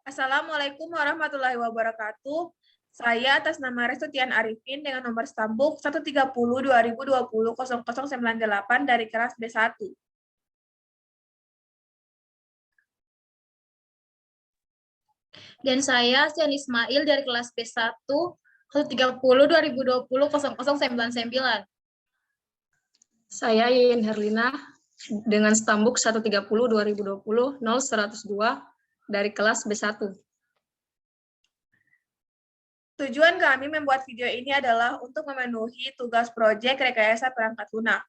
Assalamualaikum warahmatullahi wabarakatuh. Saya atas nama Restuti Arifin dengan nomor stambuk 130-2020-0098 dari kelas B1. Dan saya Sian Ismail dari kelas B1 130-2020-0099. Saya Yeyen Herlina dengan stambuk 130-2020-0102 dari kelas B1. Tujuan kami membuat video ini adalah untuk memenuhi tugas proyek rekayasa perangkat lunak.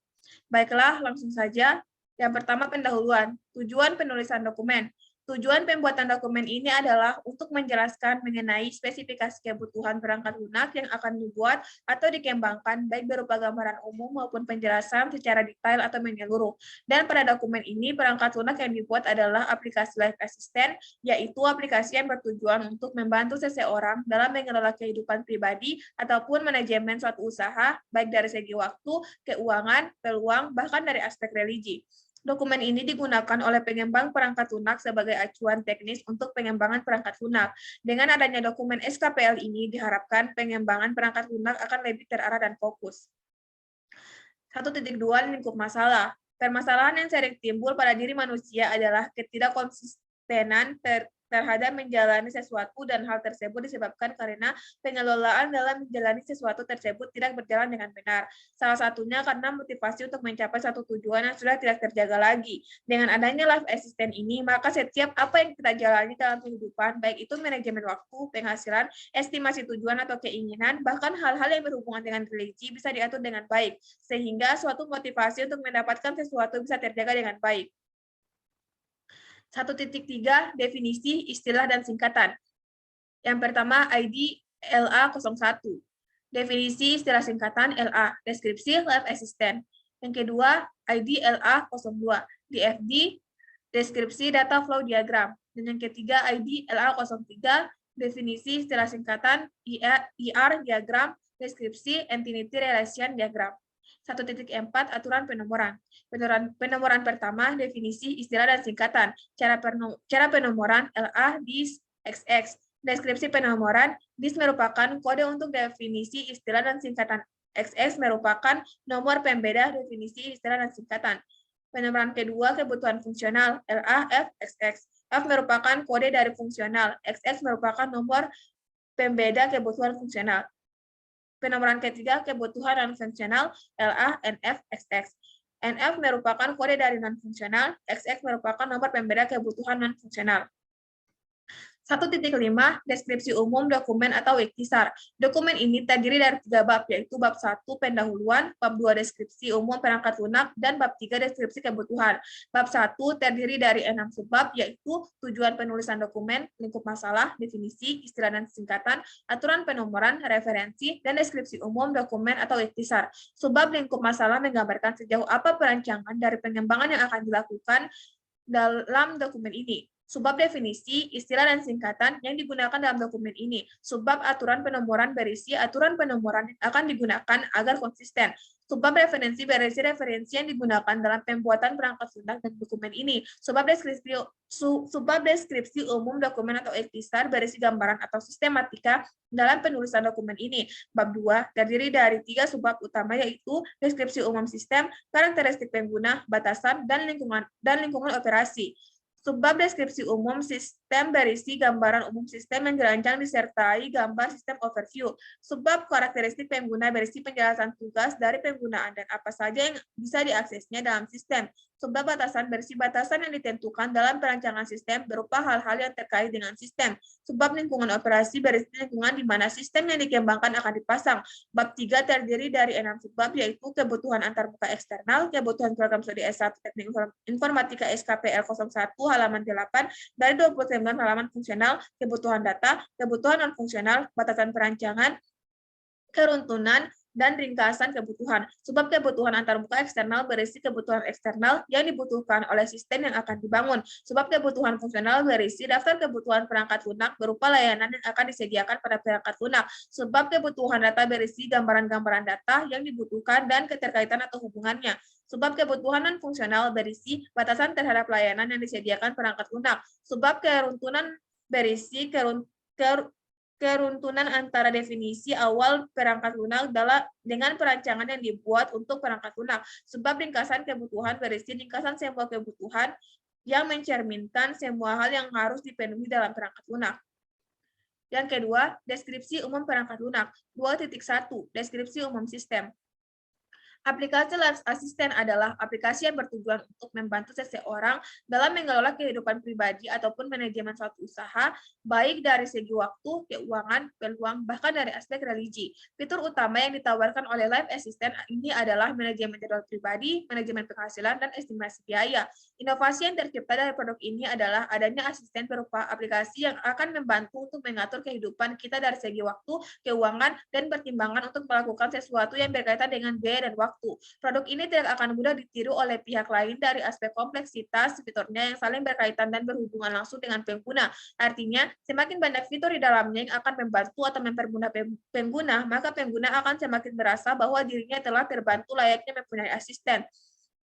Baiklah, langsung saja. Yang pertama, pendahuluan. Tujuan penulisan dokumen. Tujuan pembuatan dokumen ini adalah untuk menjelaskan mengenai spesifikasi kebutuhan perangkat lunak yang akan dibuat atau dikembangkan, baik berupa gambaran umum maupun penjelasan secara detail atau menyeluruh. Dan pada dokumen ini, perangkat lunak yang dibuat adalah aplikasi Life Assistant, yaitu aplikasi yang bertujuan untuk membantu seseorang dalam mengelola kehidupan pribadi ataupun manajemen suatu usaha, baik dari segi waktu, keuangan, peluang, bahkan dari aspek religi. Dokumen ini digunakan oleh pengembang perangkat lunak sebagai acuan teknis untuk pengembangan perangkat lunak. Dengan adanya dokumen SKPL ini, diharapkan pengembangan perangkat lunak akan lebih terarah dan fokus. 1.2 Lingkup masalah. Permasalahan yang sering timbul pada diri manusia adalah ketidakkonsistenan terhadap menjalani sesuatu, dan hal tersebut disebabkan karena pengelolaan dalam menjalani sesuatu tersebut tidak berjalan dengan benar. Salah satunya karena motivasi untuk mencapai satu tujuan yang sudah tidak terjaga lagi. Dengan adanya Life Assistant ini, maka setiap apa yang kita jalani dalam kehidupan, baik itu manajemen waktu, penghasilan, estimasi tujuan atau keinginan, bahkan hal-hal yang berhubungan dengan religi bisa diatur dengan baik, sehingga suatu motivasi untuk mendapatkan sesuatu bisa terjaga dengan baik. 1.3 Definisi, istilah, dan singkatan. Yang pertama, ID LA01. Definisi istilah singkatan LA, deskripsi Life Assistant. Yang kedua, ID LA02. DFD, deskripsi data flow diagram. Dan yang ketiga, ID LA03, definisi istilah singkatan IR diagram, deskripsi entity relation diagram. 1.4 Aturan penomoran. Penomoran pertama, definisi, istilah, dan singkatan. Cara penomoran LA dis XX. Deskripsi penomoran, dis merupakan kode untuk definisi, istilah, dan singkatan. XX merupakan nomor pembeda definisi, istilah, dan singkatan. Penomoran kedua, kebutuhan fungsional LA F XX. F merupakan kode dari fungsional. XX merupakan nomor pembeda kebutuhan fungsional. Penomoran ketiga, kebutuhan non-fungsional LA NF XX. NF merupakan kode dari non-fungsional, XX merupakan nomor pembeda kebutuhan non-fungsional. 1.5 Deskripsi umum dokumen atau ikhtisar. Dokumen ini terdiri dari 3 bab, yaitu bab 1 pendahuluan, bab 2 deskripsi umum perangkat lunak, dan bab 3 deskripsi kebutuhan. Bab 1 terdiri dari 6 subbab, yaitu tujuan penulisan dokumen, lingkup masalah, definisi, istilah dan singkatan, aturan penomoran, referensi, dan deskripsi umum dokumen atau ikhtisar. Subbab lingkup masalah menggambarkan sejauh apa perancangan dari pengembangan yang akan dilakukan dalam dokumen ini. Subbab definisi, istilah, dan singkatan yang digunakan dalam dokumen ini. Subbab aturan penomoran berisi aturan penomoran yang akan digunakan agar konsisten. Subbab referensi berisi referensi yang digunakan dalam pembuatan perangkat lunak dan dokumen ini. Subbab deskripsi umum dokumen atau ikhtisar berisi gambaran atau sistematika dalam penulisan dokumen ini. Bab 2 terdiri dari 3 subbab utama, yaitu deskripsi umum sistem, karakteristik pengguna, batasan, dan lingkungan operasi. Subbab deskripsi umum sistem berisi gambaran umum sistem yang dirancang disertai gambar sistem overview. Subbab karakteristik pengguna berisi penjelasan tugas dari penggunaan dan apa saja yang bisa diaksesnya dalam sistem. Subbab batasan berisi batasan yang ditentukan dalam perancangan sistem berupa hal-hal yang terkait dengan sistem. Subbab lingkungan operasi berisi lingkungan di mana sistem yang dikembangkan akan dipasang. Bab 3 terdiri dari 6 subbab, yaitu kebutuhan antarmuka eksternal, kebutuhan program studi S1 Teknik Informatika SKPL 01 halaman 8 dari 29 halaman fungsional, kebutuhan data, kebutuhan non-fungsional, batasan perancangan, keruntunan, dan ringkasan kebutuhan. Subbab kebutuhan antarmuka eksternal berisi kebutuhan eksternal yang dibutuhkan oleh sistem yang akan dibangun. Subbab kebutuhan fungsional berisi daftar kebutuhan perangkat lunak berupa layanan yang akan disediakan pada perangkat lunak. Subbab kebutuhan data berisi gambaran-gambaran data yang dibutuhkan dan keterkaitan atau hubungannya. Subbab kebutuhan non-fungsional berisi batasan terhadap layanan yang disediakan perangkat lunak. Subbab keruntunan berisi keruntuhan antara definisi awal perangkat lunak dengan perancangan yang dibuat untuk perangkat lunak. Sebab ringkasan kebutuhan berisi ringkasan semua kebutuhan yang mencerminkan semua hal yang harus dipenuhi dalam perangkat lunak. Yang kedua, deskripsi umum perangkat lunak. 2.1, deskripsi umum sistem. Aplikasi Life Assistant adalah aplikasi yang bertujuan untuk membantu seseorang dalam mengelola kehidupan pribadi ataupun manajemen suatu usaha, baik dari segi waktu, keuangan, peluang, bahkan dari aspek religi. Fitur utama yang ditawarkan oleh Life Assistant ini adalah manajemen jadwal pribadi, manajemen penghasilan, dan estimasi biaya. Inovasi yang tercipta dari produk ini adalah adanya asisten berupa aplikasi yang akan membantu untuk mengatur kehidupan kita dari segi waktu, keuangan, dan pertimbangan untuk melakukan sesuatu yang berkaitan dengan biaya dan waktu. Produk ini tidak akan mudah ditiru oleh pihak lain dari aspek kompleksitas fiturnya yang saling berkaitan dan berhubungan langsung dengan pengguna. Artinya, semakin banyak fitur di dalamnya yang akan membantu atau mempermudah pengguna, maka pengguna akan semakin merasa bahwa dirinya telah terbantu layaknya mempunyai asisten.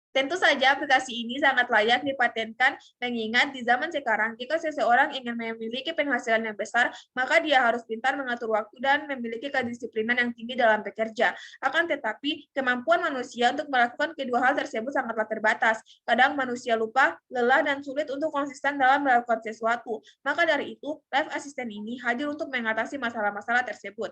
Tentu saja aplikasi ini sangat layak dipatenkan, mengingat di zaman sekarang jika seseorang ingin memiliki penghasilan yang besar, maka dia harus pintar mengatur waktu dan memiliki kedisiplinan yang tinggi dalam bekerja. Akan tetapi, kemampuan manusia untuk melakukan kedua hal tersebut sangatlah terbatas. Kadang manusia lupa, lelah, dan sulit untuk konsisten dalam melakukan sesuatu. Maka dari itu, Life Assistant ini hadir untuk mengatasi masalah-masalah tersebut.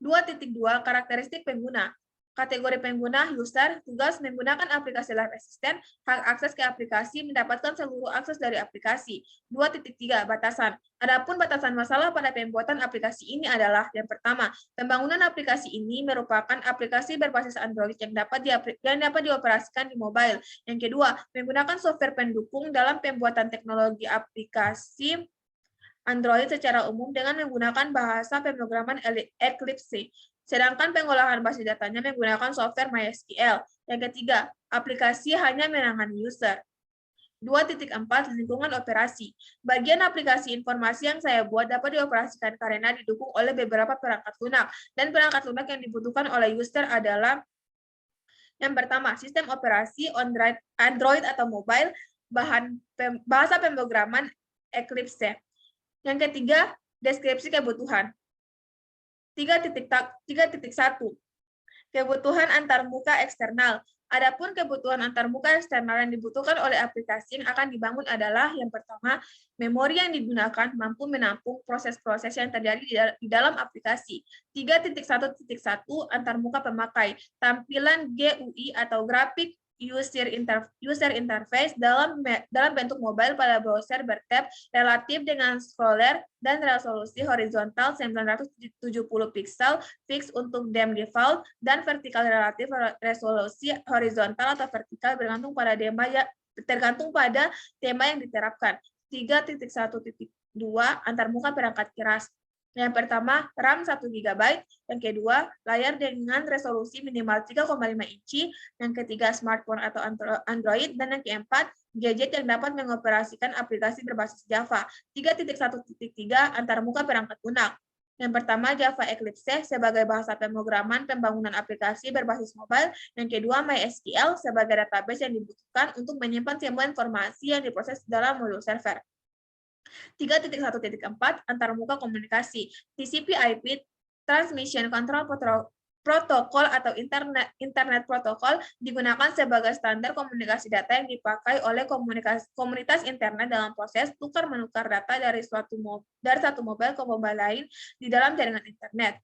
2.2 Karakteristik pengguna. Kategori pengguna, user, tugas menggunakan aplikasi Life Assistant, hak akses ke aplikasi, mendapatkan seluruh akses dari aplikasi. 2.3 Batasan. Adapun batasan masalah pada pembuatan aplikasi ini adalah, yang pertama, pembangunan aplikasi ini merupakan aplikasi berbasis Android yang dapat dioperasikan di mobile. Yang kedua, menggunakan software pendukung dalam pembuatan teknologi aplikasi Android secara umum dengan menggunakan bahasa pemrograman Eclipse. Sedangkan pengolahan basis datanya menggunakan software MySQL. Yang ketiga, aplikasi hanya menangani user. 2.4 Lingkungan operasi. Bagian aplikasi informasi yang saya buat dapat dioperasikan karena didukung oleh beberapa perangkat lunak. Dan perangkat lunak yang dibutuhkan oleh user adalah yang pertama, sistem operasi Android atau mobile, bahasa pemrograman Eclipse. Yang ketiga, deskripsi kebutuhan. 3.1 Kebutuhan antarmuka eksternal. Adapun kebutuhan antarmuka eksternal yang dibutuhkan oleh aplikasi yang akan dibangun adalah yang pertama, memori yang digunakan mampu menampung proses-proses yang terjadi di dalam aplikasi. 3.1.1 Antarmuka pemakai. Tampilan GUI atau grafik user interface dalam bentuk mobile pada browser bertab relatif dengan scroller dan resolusi horizontal 970 piksel fix untuk DEM default dan vertikal relatif resolusi horizontal atau vertikal bergantung pada tema yang diterapkan. 3.1.2 Antarmuka perangkat keras. Yang pertama, RAM 1 GB, yang kedua, layar dengan resolusi minimal 3,5 inci, yang ketiga, smartphone atau Android, dan yang keempat, gadget yang dapat mengoperasikan aplikasi berbasis Java. 3.1.3 Antarmuka perangkat lunak. Yang pertama, Java Eclipse sebagai bahasa pemrograman pembangunan aplikasi berbasis mobile, yang kedua, MySQL sebagai database yang dibutuhkan untuk menyimpan semua informasi yang diproses dalam modul server. 3.1.4 Antarmuka komunikasi. TCP/IP Transmission Control Protocol atau Internet Protocol digunakan sebagai standar komunikasi data yang dipakai oleh komunitas internet dalam proses tukar-menukar data dari satu mobile ke mobile lain di dalam jaringan internet.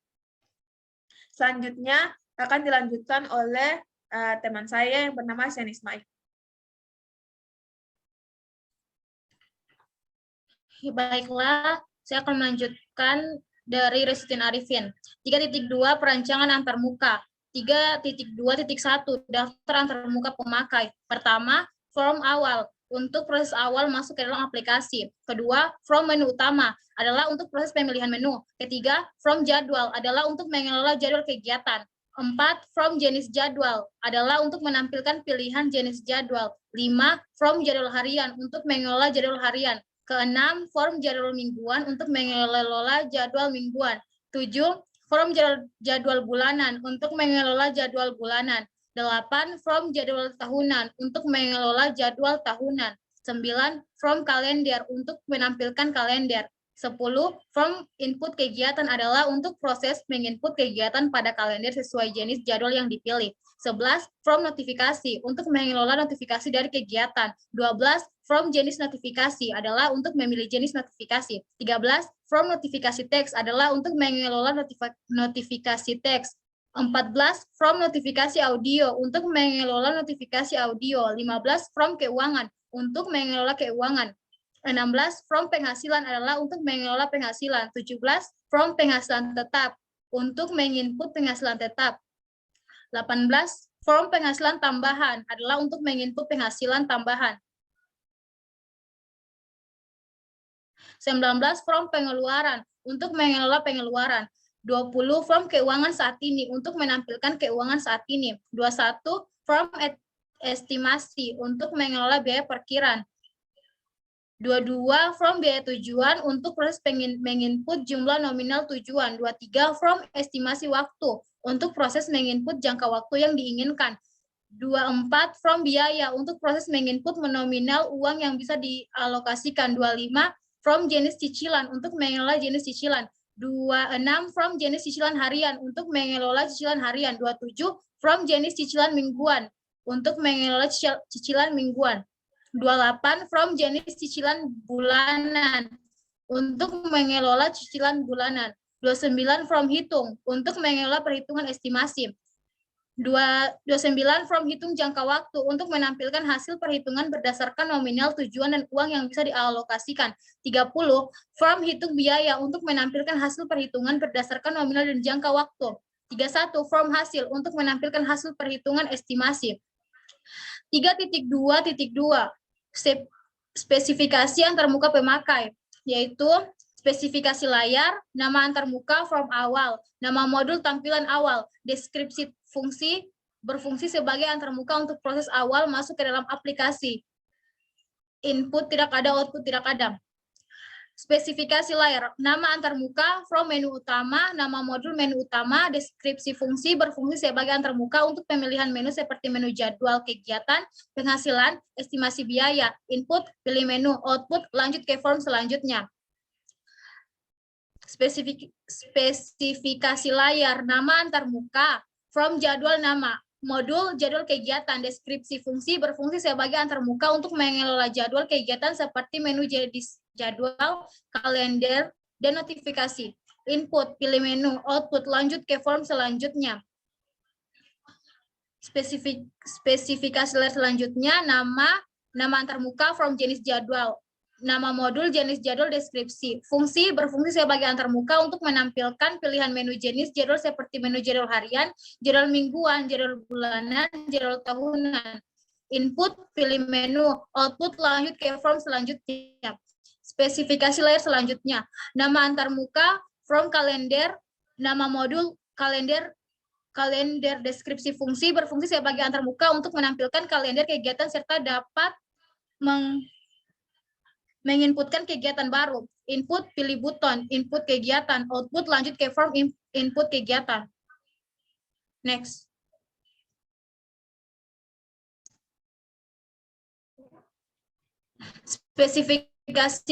Selanjutnya akan dilanjutkan oleh teman saya yang bernama Sian Ismail. Baiklah, saya akan melanjutkan dari Restin Arifin. 3.2 Perancangan antarmuka. 3.2.1 Daftar antarmuka pemakai. Pertama, form awal untuk proses awal masuk ke dalam aplikasi. Kedua, from menu utama adalah untuk proses pemilihan menu. Ketiga, from jadwal adalah untuk mengelola jadwal kegiatan. 4. From jenis jadwal adalah untuk menampilkan pilihan jenis jadwal. 5. From jadwal harian untuk mengelola jadwal harian. Keenam, form jadwal mingguan untuk mengelola jadwal mingguan. 7. Form jadwal bulanan untuk mengelola jadwal bulanan. 8. Form jadwal tahunan untuk mengelola jadwal tahunan. 9. From kalender untuk menampilkan kalender. 10. From input kegiatan adalah untuk proses menginput kegiatan pada kalender sesuai jenis jadwal yang dipilih. 11. From notifikasi untuk mengelola notifikasi dari kegiatan. 12. From jenis notifikasi adalah untuk memilih jenis notifikasi. 13. From notifikasi teks adalah untuk mengelola notifikasi teks. 14. From notifikasi audio untuk mengelola notifikasi audio. 15. From keuangan untuk mengelola keuangan. 16. From penghasilan adalah untuk mengelola penghasilan. 17. From penghasilan tetap untuk menginput penghasilan tetap. 18. From penghasilan tambahan adalah untuk menginput penghasilan tambahan. 19. From pengeluaran untuk mengelola pengeluaran. 20. From keuangan saat ini untuk menampilkan keuangan saat ini. 21. From estimasi untuk mengelola biaya parkiran. 22. From biaya tujuan untuk proses menginput jumlah nominal tujuan. 23. From estimasi waktu untuk proses menginput jangka waktu yang diinginkan. 24. From biaya untuk proses menginput nominal uang yang bisa dialokasikan. 25. From jenis cicilan untuk mengelola jenis cicilan. 26. From jenis cicilan harian untuk mengelola cicilan harian. 27. From jenis cicilan mingguan untuk mengelola cicilan mingguan. 28. From jenis cicilan bulanan untuk mengelola cicilan bulanan. 29. From hitung untuk mengelola perhitungan estimasi. 29. From hitung jangka waktu untuk menampilkan hasil perhitungan berdasarkan nominal tujuan dan uang yang bisa dialokasikan. 30. From hitung biaya untuk menampilkan hasil perhitungan berdasarkan nominal dan jangka waktu. 31. From hasil untuk menampilkan hasil perhitungan estimasi. 3.2.2 spesifikasi antarmuka pemakai, yaitu spesifikasi layar, nama antarmuka from awal, nama modul tampilan awal, deskripsi fungsi, berfungsi sebagai antarmuka untuk proses awal masuk ke dalam aplikasi. Input tidak ada, output tidak ada. Spesifikasi layar, nama antarmuka from menu utama, nama modul menu utama, deskripsi fungsi, berfungsi sebagai antarmuka untuk pemilihan menu seperti menu jadwal kegiatan, penghasilan, estimasi biaya, input, pilih menu, output, lanjut ke form selanjutnya. Spesifikasi layar, nama antarmuka from jadwal nama, modul jadwal kegiatan, deskripsi fungsi, berfungsi sebagai antarmuka untuk mengelola jadwal kegiatan seperti menu jadwal, kalender, dan notifikasi. Input, pilih menu, output, lanjut ke form selanjutnya. Spesifikasi layar selanjutnya, nama antarmuka from jenis jadwal, nama modul jenis jadwal, deskripsi fungsi, berfungsi sebagai antarmuka untuk menampilkan pilihan menu jenis jadwal seperti menu jadwal harian, jadwal mingguan, jadwal bulanan, jadwal tahunan. Input, pilih menu, output, lanjut ke form selanjutnya. Spesifikasi layar selanjutnya, nama antarmuka from kalender, nama modul kalender, deskripsi fungsi, berfungsi sebagai antarmuka untuk menampilkan kalender kegiatan serta dapat menginputkan kegiatan baru. Input, pilih buton, input kegiatan, output, lanjut ke form input kegiatan. Next. Spesifikasi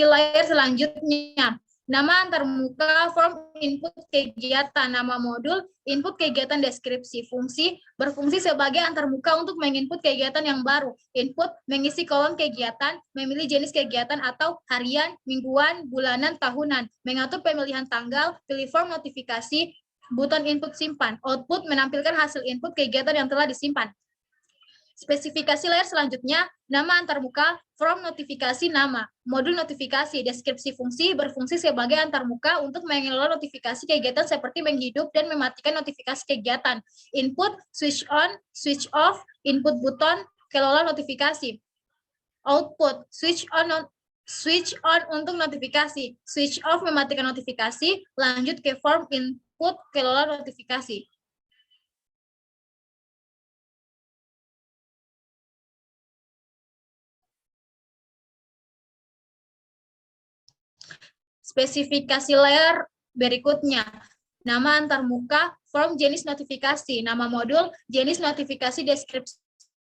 layar selanjutnya, nama antarmuka from input kegiatan, nama modul, input kegiatan, deskripsi fungsi, berfungsi sebagai antarmuka untuk menginput kegiatan yang baru. Input, mengisi kolom kegiatan, memilih jenis kegiatan atau harian, mingguan, bulanan, tahunan, mengatur pemilihan tanggal, pilih form notifikasi, button input simpan. Output, menampilkan hasil input kegiatan yang telah disimpan. Spesifikasi layar selanjutnya, nama antarmuka from notifikasi nama, modul notifikasi, deskripsi fungsi, berfungsi sebagai antarmuka untuk mengelola notifikasi kegiatan seperti menghidup dan mematikan notifikasi kegiatan. Input, switch on, switch off, input button, kelola notifikasi. Output, switch on untuk notifikasi, switch off mematikan notifikasi, lanjut ke form input, kelola notifikasi. Spesifikasi layar berikutnya, nama antarmuka from jenis notifikasi, nama modul, jenis notifikasi, deskripsi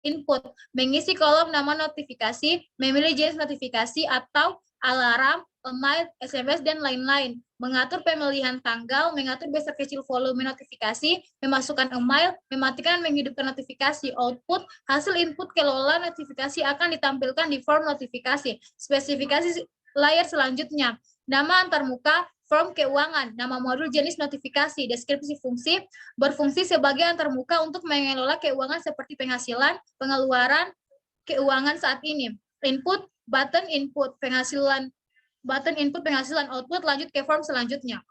input, mengisi kolom nama notifikasi, memilih jenis notifikasi atau alarm, email, SMS, dan lain-lain. Mengatur pemilihan tanggal, mengatur besar kecil volume notifikasi, memasukkan email, mematikan menghidupkan notifikasi. Output, hasil input kelola notifikasi akan ditampilkan di form notifikasi. Spesifikasi layar selanjutnya, nama antarmuka, form keuangan, nama modul jenis notifikasi, deskripsi fungsi, berfungsi sebagai antarmuka untuk mengelola keuangan seperti penghasilan, pengeluaran, keuangan saat ini. Input, button input, penghasilan, button input penghasilan, output, lanjut ke form selanjutnya.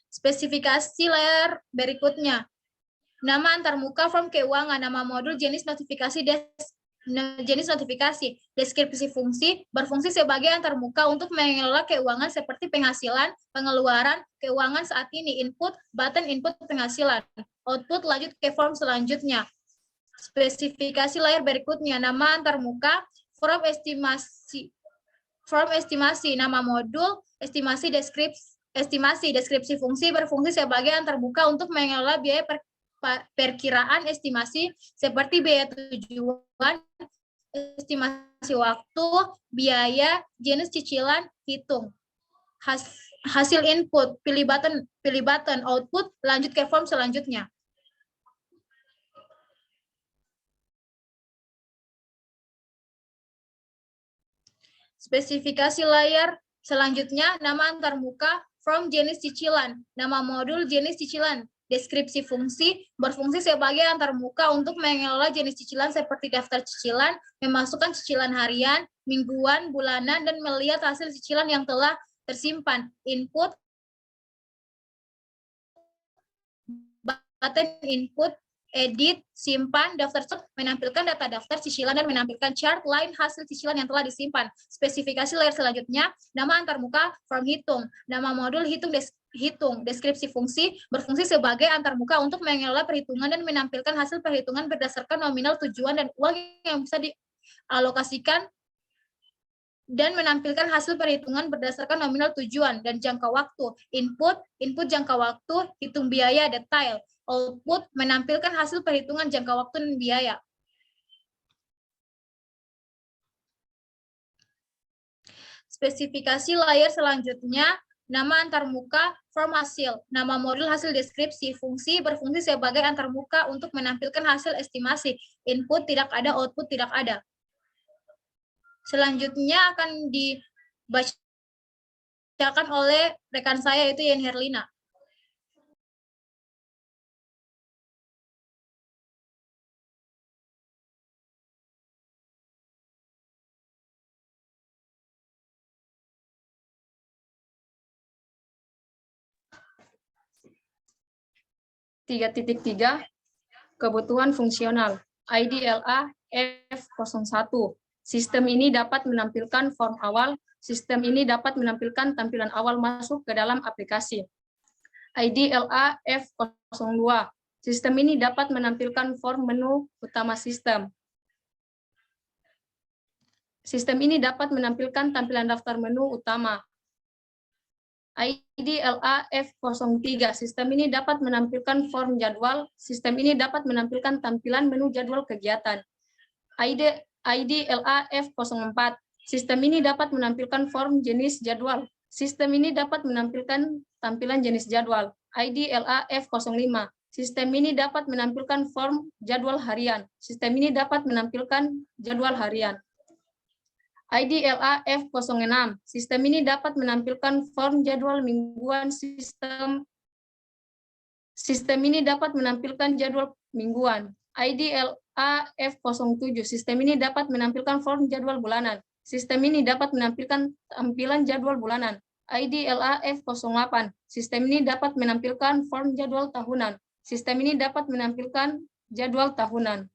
Spesifikasi layar berikutnya. Nama antarmuka, form keuangan, nama modul jenis notifikasi, jenis notifikasi, deskripsi fungsi, berfungsi sebagai antarmuka untuk mengelola keuangan seperti penghasilan, pengeluaran, keuangan saat ini, input, button input penghasilan, output, lanjut ke form selanjutnya. Spesifikasi layar berikutnya, nama antarmuka, form estimasi, nama modul, estimasi, deskripsi fungsi, berfungsi sebagai antarmuka untuk mengelola biaya perkiraan estimasi seperti biaya tujuan, estimasi waktu, biaya, jenis cicilan, hitung. Hasil input, pilih button, output, lanjut ke form selanjutnya. Spesifikasi layar selanjutnya, nama antarmuka, form jenis cicilan, nama modul jenis cicilan, deskripsi fungsi, berfungsi sebagai antarmuka untuk mengelola jenis cicilan seperti daftar cicilan, memasukkan cicilan harian, mingguan, bulanan, dan melihat hasil cicilan yang telah tersimpan. Input, button input, edit, simpan, daftar menampilkan data daftar cicilan dan menampilkan chart line hasil cicilan yang telah disimpan. Spesifikasi layar selanjutnya, nama antarmuka, form hitung, nama modul hitung, deskripsi fungsi, berfungsi sebagai antarmuka untuk mengelola perhitungan dan menampilkan hasil perhitungan berdasarkan nominal tujuan dan uang yang bisa dialokasikan dan menampilkan hasil perhitungan berdasarkan nominal tujuan dan jangka waktu. Input jangka waktu, hitung biaya detail. Output, menampilkan hasil perhitungan jangka waktu dan biaya. Spesifikasi layar selanjutnya, nama antarmuka, form hasil, nama modul hasil deskripsi, fungsi, berfungsi sebagai antarmuka untuk menampilkan hasil estimasi. Input tidak ada, output tidak ada. Selanjutnya akan dibacakan oleh rekan saya, yaitu Yen Herlina. Tiga kebutuhan fungsional, IDLA F01. Sistem ini dapat menampilkan form awal, sistem ini dapat menampilkan tampilan awal masuk ke dalam aplikasi. IDLA F02. Sistem ini dapat menampilkan form menu utama sistem. Sistem ini dapat menampilkan tampilan daftar menu utama. IDLA F03. Sistem ini dapat menampilkan form jadwal. Sistem ini dapat menampilkan tampilan menu jadwal kegiatan. IDLA F04. Sistem ini dapat menampilkan form jenis jadwal. Sistem ini dapat menampilkan tampilan jenis jadwal. IDLA F05. Sistem ini dapat menampilkan form jadwal harian. Sistem ini dapat menampilkan jadwal harian. IDLA F06. Sistem ini dapat menampilkan form jadwal mingguan. Sistem ini dapat menampilkan jadwal mingguan. IDLA F07. Sistem ini dapat menampilkan form jadwal bulanan. Sistem ini dapat menampilkan tampilan jadwal bulanan. IDLA F08. Sistem ini dapat menampilkan form jadwal tahunan. Sistem ini dapat menampilkan jadwal tahunan.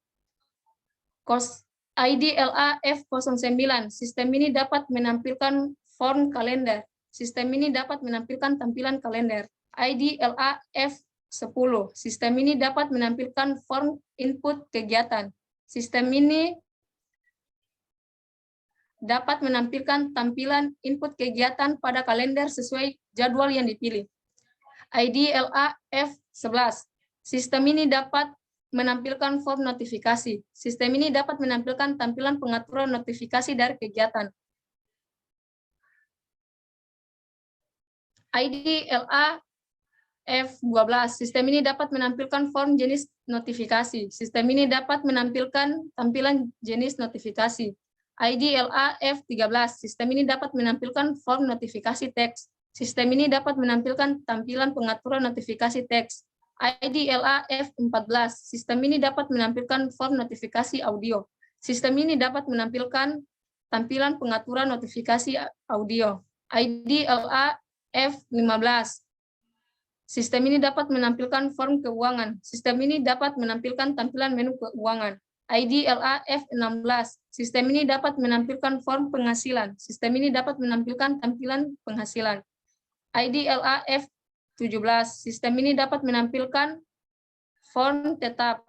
IDLA F09. Sistem ini dapat menampilkan form kalender. Sistem ini dapat menampilkan tampilan kalender. IDLA F10. Sistem ini dapat menampilkan form input kegiatan. Sistem ini dapat menampilkan tampilan input kegiatan pada kalender sesuai jadwal yang dipilih. IDLA F11. Sistem ini dapat menampilkan form notifikasi. Sistem ini dapat menampilkan tampilan pengaturan notifikasi dari kegiatan. ID LA F12. Sistem ini dapat menampilkan form jenis notifikasi. Sistem ini dapat menampilkan tampilan jenis notifikasi. ID LA F13. Sistem ini dapat menampilkan form notifikasi teks. Sistem ini dapat menampilkan tampilan pengaturan notifikasi teks. ID LA F14. Sistem ini dapat menampilkan form notifikasi audio. Sistem ini dapat menampilkan tampilan pengaturan notifikasi audio. ID LA F15. Sistem ini dapat menampilkan form keuangan. Sistem ini dapat menampilkan tampilan menu keuangan. ID LA F16. Sistem ini dapat menampilkan form penghasilan. Sistem ini dapat menampilkan tampilan penghasilan. ID LA F17. Sistem ini dapat menampilkan form tetap.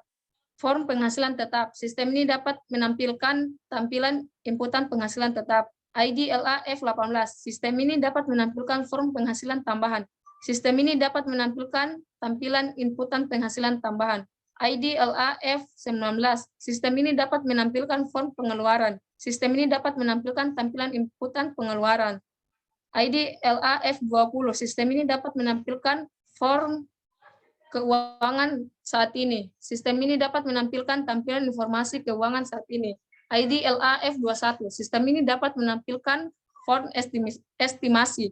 Form penghasilan tetap. Sistem ini dapat menampilkan tampilan inputan penghasilan tetap. ID LA F18. Sistem ini dapat menampilkan form penghasilan tambahan. Sistem ini dapat menampilkan tampilan inputan penghasilan tambahan. ID LA F19. Sistem ini dapat menampilkan form pengeluaran. Sistem ini dapat menampilkan tampilan inputan pengeluaran. ID LA F20. Sistem ini dapat menampilkan form keuangan saat ini. Sistem ini dapat menampilkan tampilan informasi keuangan saat ini. ID LA F21. Sistem ini dapat menampilkan form estimasi.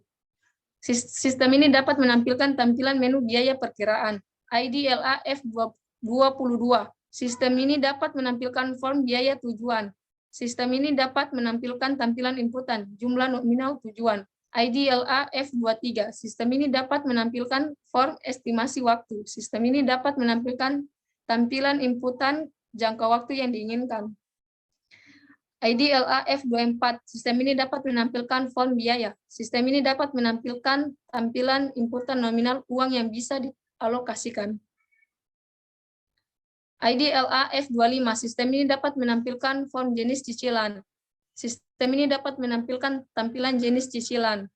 Sistem ini dapat menampilkan tampilan menu biaya perkiraan. ID LA F22. Sistem ini dapat menampilkan form biaya tujuan. Sistem ini dapat menampilkan tampilan inputan, jumlah nominal tujuan. ID LA F23. Sistem ini dapat menampilkan form estimasi waktu. Sistem ini dapat menampilkan tampilan inputan jangka waktu yang diinginkan. ID LA F24. Sistem ini dapat menampilkan form biaya. Sistem ini dapat menampilkan tampilan inputan nominal uang yang bisa dialokasikan. ID LA F25. Sistem ini dapat menampilkan form jenis cicilan. Sistem ini dapat menampilkan tampilan jenis cicilan.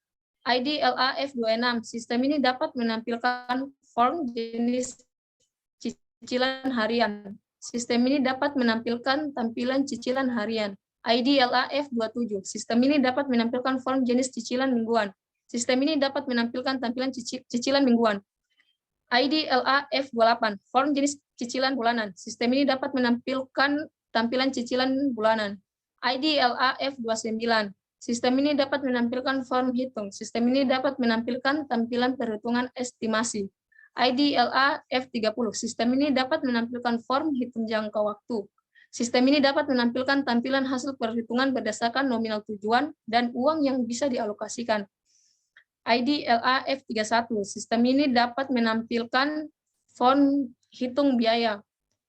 ID LA F26. Sistem ini dapat menampilkan form jenis cicilan harian. Sistem ini dapat menampilkan tampilan cicilan harian. ID LA F27. Sistem ini dapat menampilkan form jenis cicilan mingguan. Sistem ini dapat menampilkan tampilan cicilan mingguan. ID LA F28. Form jenis cicilan bulanan. Sistem ini dapat menampilkan tampilan cicilan bulanan. ID LA F29. Sistem ini dapat menampilkan form hitung. Sistem ini dapat menampilkan tampilan perhitungan estimasi. ID LA F30. Sistem ini dapat menampilkan form hitung jangka waktu. Sistem ini dapat menampilkan tampilan hasil perhitungan berdasarkan nominal tujuan dan uang yang bisa dialokasikan. ID LA F31. Sistem ini dapat menampilkan form hitung biaya.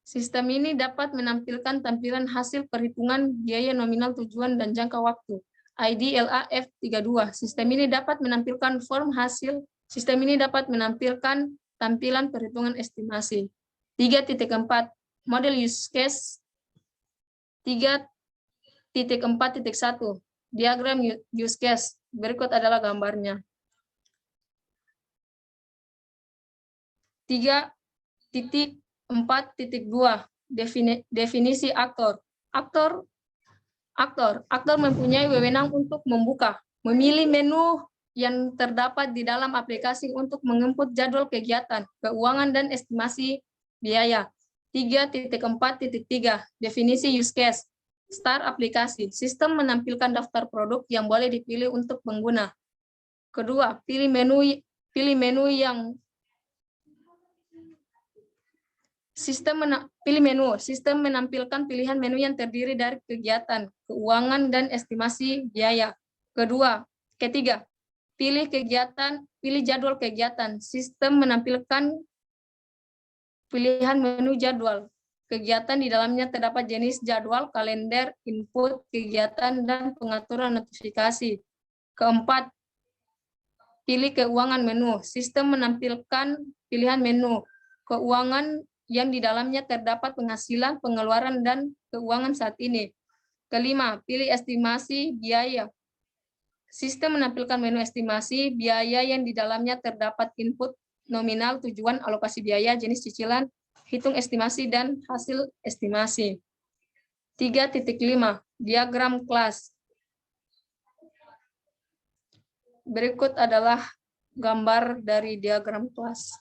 Sistem ini dapat menampilkan tampilan hasil perhitungan biaya nominal tujuan dan jangka waktu. ID LA F32. Sistem ini dapat menampilkan form hasil. Sistem ini dapat menampilkan tampilan perhitungan estimasi. 3.4 Model use case. 3.4.1 Diagram use case. Berikut adalah gambarnya. 3.4.2 Definisi aktor. Aktor mempunyai wewenang untuk membuka, memilih menu yang terdapat di dalam aplikasi untuk menginput jadwal kegiatan, keuangan, dan estimasi biaya. 3.4.3 Definisi use case. Start aplikasi. Sistem menampilkan daftar produk yang boleh dipilih untuk pengguna. Kedua, pilih menu yang Sistem menampilkan pilihan menu yang terdiri dari kegiatan, keuangan, dan estimasi biaya. Ketiga, pilih jadwal kegiatan. Sistem menampilkan pilihan menu jadwal. Kegiatan di dalamnya terdapat jenis jadwal, kalender, input, kegiatan, dan pengaturan notifikasi. Keempat, pilih keuangan menu. Sistem menampilkan pilihan menu keuangan yang di dalamnya terdapat penghasilan, pengeluaran, dan keuangan saat ini. Kelima, pilih estimasi biaya. Sistem menampilkan menu estimasi biaya yang di dalamnya terdapat input nominal, tujuan, alokasi biaya, jenis cicilan, hitung estimasi, dan hasil estimasi. 3.5. Diagram kelas. Berikut adalah gambar dari diagram kelas.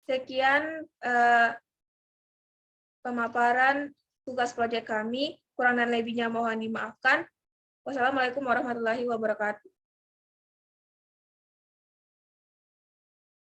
Sekian pemaparan tugas proyek kami. Kurang dan lebihnya mohon dimaafkan. Wassalamualaikum warahmatullahi wabarakatuh.